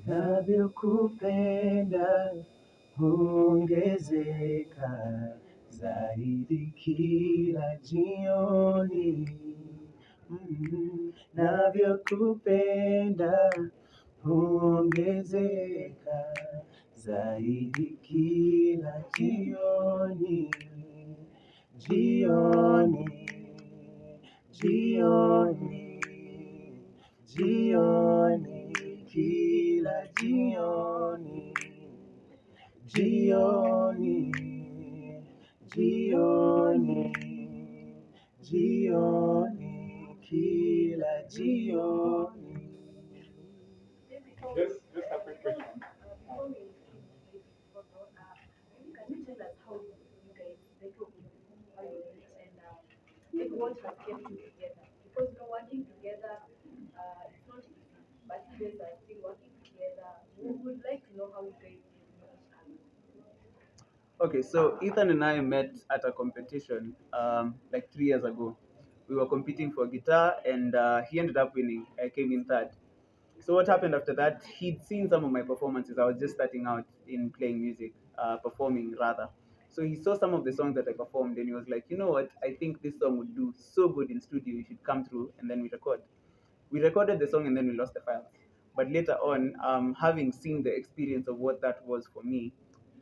Navyokupenda huongezeka zaidi kila jioni. Navyokupenda huongezeka zaidi kila jioni. Jioni, jioni, jioni, kila jioni. Jioni, jioni, jioni, kila jioni. Just a quick question. Can you tell us how you guys, the two of you, how you meet and like what has kept you together? Because working together, it's not easy, but you guys are still working together. We would like to know how you guys know each other. Okay, so Ethan and I met at a competition like 3 years ago. We were competing for guitar, and he ended up winning. I came in third. So what happened after that? He'd seen some of my performances. I was just starting out in playing music, performing rather. So he saw some of the songs that I performed, and he was like, you know what? I think this song would do so good in studio. You should come through, and then we record. We recorded the song, and then we lost the files. But later on, having seen the experience of what that was for me,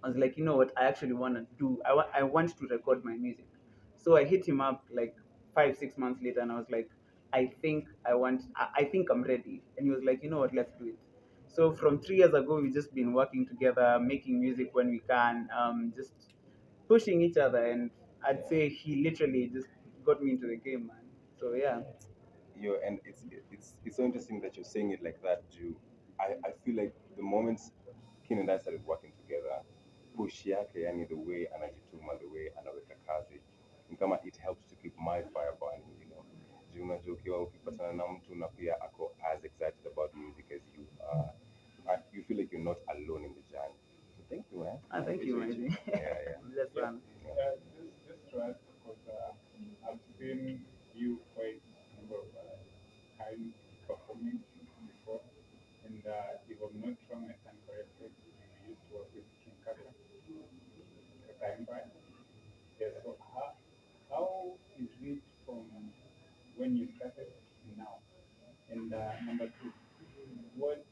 I was like, you know what? I actually want to do. I want to record my music. So I hit him up like 5 6 months later, and I was like, I think I'm ready. And he was like, you know what? Let's do it. So from 3 years ago, we've just been working together, making music when we can, just pushing each other. And I'd say he literally just got me into the game, man. So yeah. And it's so interesting that you're saying it like that, Jew. I feel like the moment Ken and I started working together, push yake, yani the way anajituma, the way anaweka kazi, ni kama it helps to keep my fire burning, you know. Juu unajua ukiwa ukipatana na mtu na pia ako as excited about music as you are, you feel like you're not alone in the journey. So thank you, man. Thank you, Appreciate Maji. Yeah, yeah. Bless Yeah. one. Just to ask, because I've seen you quite a number of times performing before, and if I'm not wrong, I stand corrected. You used to work with King Kaka a time back. Yeah, so how is it from when you started to now? And number two, what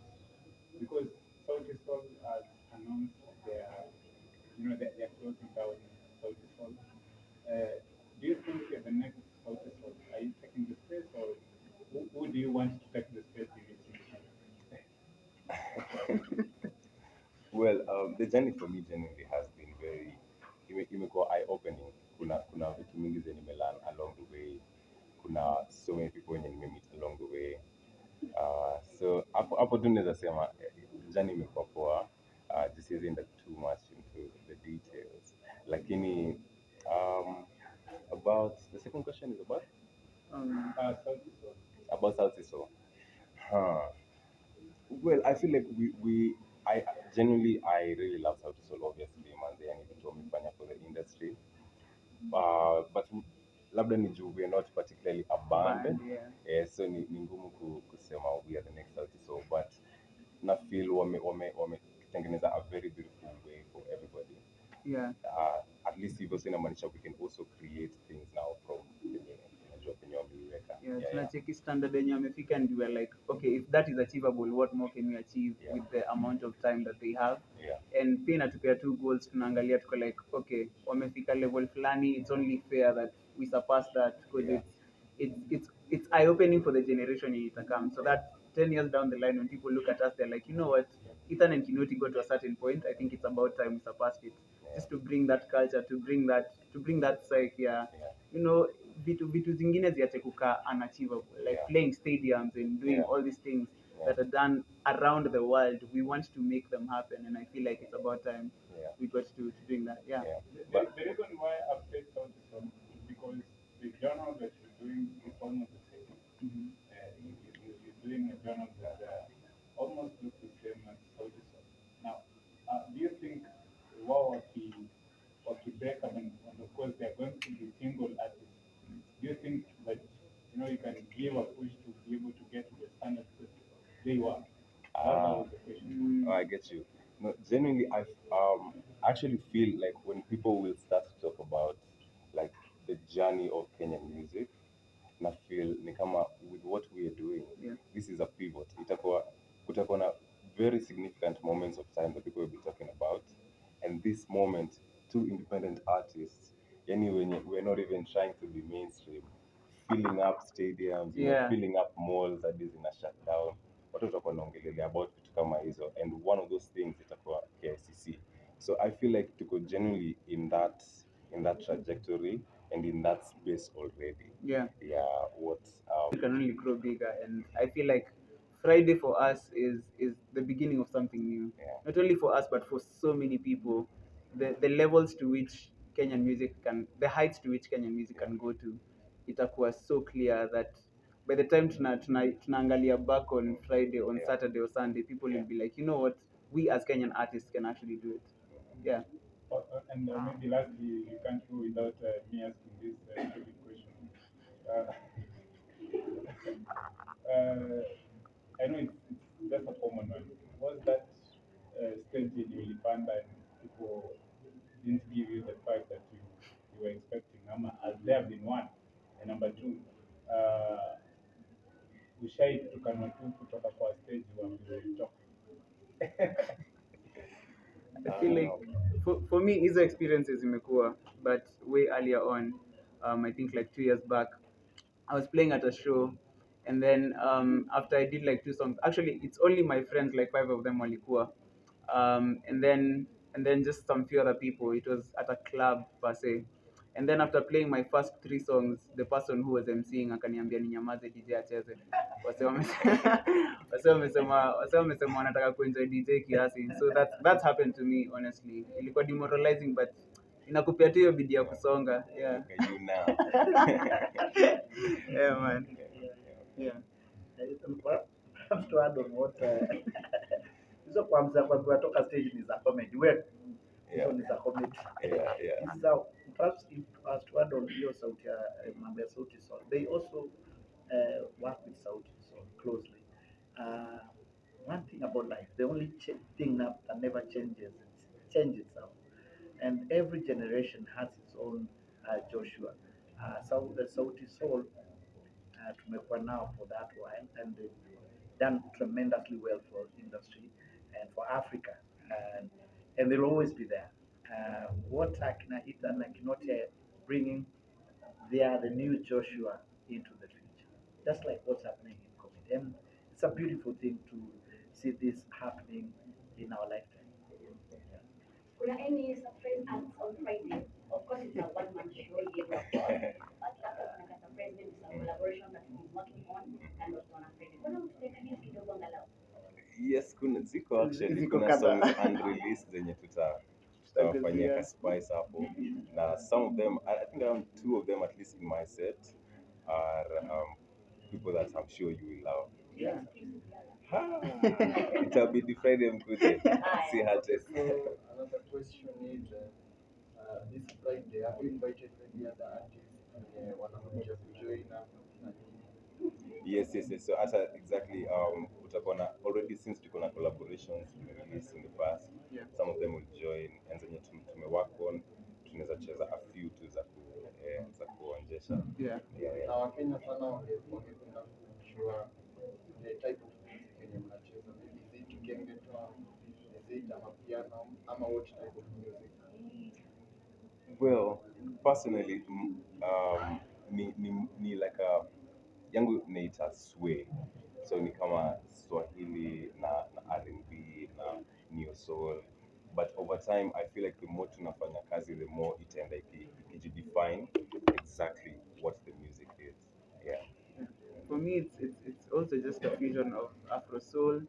because Sauti Sol has announced their they're closing down Sauti Sol. Do you think the next Sauti Sol are you taking the space, or who do you want to take the space if it's in the Well, the journey for me genuinely has been very imekuwa eye opening. Kuna vitu mingi zenye nimelearn along the way. Kuna so many people wenye nimemeet along the way. So hapo tu naweza sema journey imekuwa poa. Just isn't too much into the details. Lakini about the second question is Sauti Sol? about South Sol. Huh. Well, I feel like I genuinely, I really love Sauti Sol, obviously, manze, and vitu wamefanya for the industry. But labda ni juu we are not particularly a band. Band, yeah. So ni ngumu kusema we are the next Sauti Sol, but na feel wametengeneza a very beautiful way for everybody. Yeah. At least hivyo sina maanisha we can also create things now from unajua penye wameiweka. Yeah, tunacheki standard yenye wamefika, and we are like, okay, if that is achievable, what more can we achieve with the amount of time that they have? And pia inatupea two goals, tunaangalia tuko like, okay, wamefika level fulani, it's only fair that we surpass that, because it's eye opening for the generation yenye itakam, so that 10 years down the line when people look at us, they're like, you know what, Ethan and Kinoti got to a certain point, I think it's about time we surpassed it, just to bring that culture, to bring that psyche, yeah. You know, vitu zingine ziache kukaa unachievable, like playing stadiums and doing all these things that are done around the world. We want to make them happen, and I feel like it's about time we got to doing that. Yeah. The reason why I've said Sauti Sol is because the genre that you're doing is almost the same. You're doing a genre that almost looks the same as Sauti Sol. Now, do you think wow wakibeka and of course they're going to be single artists, do you think that you genuinely, I actually feel like when people will start to talk about like the journey of Kenyan music, na feel ni kama with what we are doing, Yeah. this is a pivot. Kutakuwa na very significant moments of time that people will be talking about, and this moment, two independent artists, yani wenye we're not even trying to be mainstream, filling up stadiums, Yeah. filling up malls hadi zina shut down. Watu watakuwa wanaongelelea about vitu kama hizo, and one of those things itakuwa KICC. So I feel like tuko genuinely in that trajectory and in that space already. Yeah. Yeah, what It can only grow bigger, and I feel like Friday for us is the beginning of something new. Yeah. Not only for us, but for so many people. The levels to which Kenyan music can, the heights to which Kenyan music can go to, itakuwa so clear that by the time tunaangalia back on Friday, on Yeah. Saturday or Sunday, people will be like, you know what, we as Kenyan artists can actually do it. Yeah. And maybe lastly, you can't go without me asking this stupid question. Uh, I know it's just a common one. Was that stage genuinely fun and people didn't give you the fact that you were expecting? Has there been one? And number two, ushai tukanwa tu kutoka kwa stage uambiwe toka. I feel like for me hizo experiences imekuwa, but way earlier on, I think like 2 years back, I was playing at a show, and then after I did like two songs, actually it's only my friends, like five of them walikuwa, and then just some few other people. It was at a club per se, and then after playing my first three songs, the person who was emceeing akaniambia ninyamaze, DJ acheze. Wase wamesema wanataka kuenjoy DJ kiasi, so that's happened to me honestly. Ilikuwa demoralizing, but inakupea tu hiyo bidii ya kusonga. Yeah. look at you now. Yeah, man. Yeah. Perhaps to add on what hizo kuamza kwa toka stage ni za comedy. Wewe hizo Yeah. ni za comedy. Yeah, yeah. Hizi za perhaps if as to add on hiyo sauti ya mambo ya sauti sol. They also work with sauti sol closely. One thing about life, the only thing that never changes is change itself. And every generation has its own Joshua. So the Sauti Soul tumekuwa nao for that while, and they've done tremendously well for industry and for Africa, and they'll always be there. What Akina Ethan and Kinoti are bringing, they are the new Joshua into the future, just like what's happening in comedy. And it's a beautiful thing to see this happening in our lifetime. Kuna any surprise acts on Friday? Of course, it's a one-man show, you of course. But after kuna ka surprise, maybe some collaboration that he's working on and what's on Friday. Mbona mtutekania kidogo angalau? Yes, ziko actually Ziko kuna kadhaa. songs unreleased zenye tutawafanyia ka spice hapo, na some of them, I think around two of them at least in my set are people that I'm sure you will love. Yeah. Ha! Itabidi Friday mkuje si hate. So another question is, this Friday, have you invited any other artists wanakuja kujoin na Yes, yes, yes. So hata exactly utakuwa na already, since tuko na collaborations released in the past, Yeah. some of them will join, and zenye tumework on tunaweza cheza a few tu za kuonjesha. Yeah. Yeah, na yeah. Wakenya sana wangependa kujua the type of music yenye mnacheza, maybe is it gengetone, is it amapiano, ama what type of music? Well, personally, ni like a yangu naita sway, so ni kama Swahili na R&B na neo soul, but over time I feel like the more tunafanya kazi, the more itaenda ikijidefine exactly what the music is. Yeah. For me, it's also just a fusion of Afro soul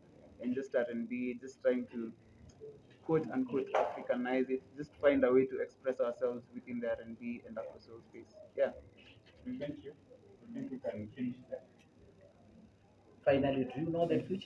and just R&B, just trying to quote unquote Africanize it, just find a way to express ourselves within the R&B and Afro soul space. Yeah. Thank you. I think we can finish that. Finally, do you know the future?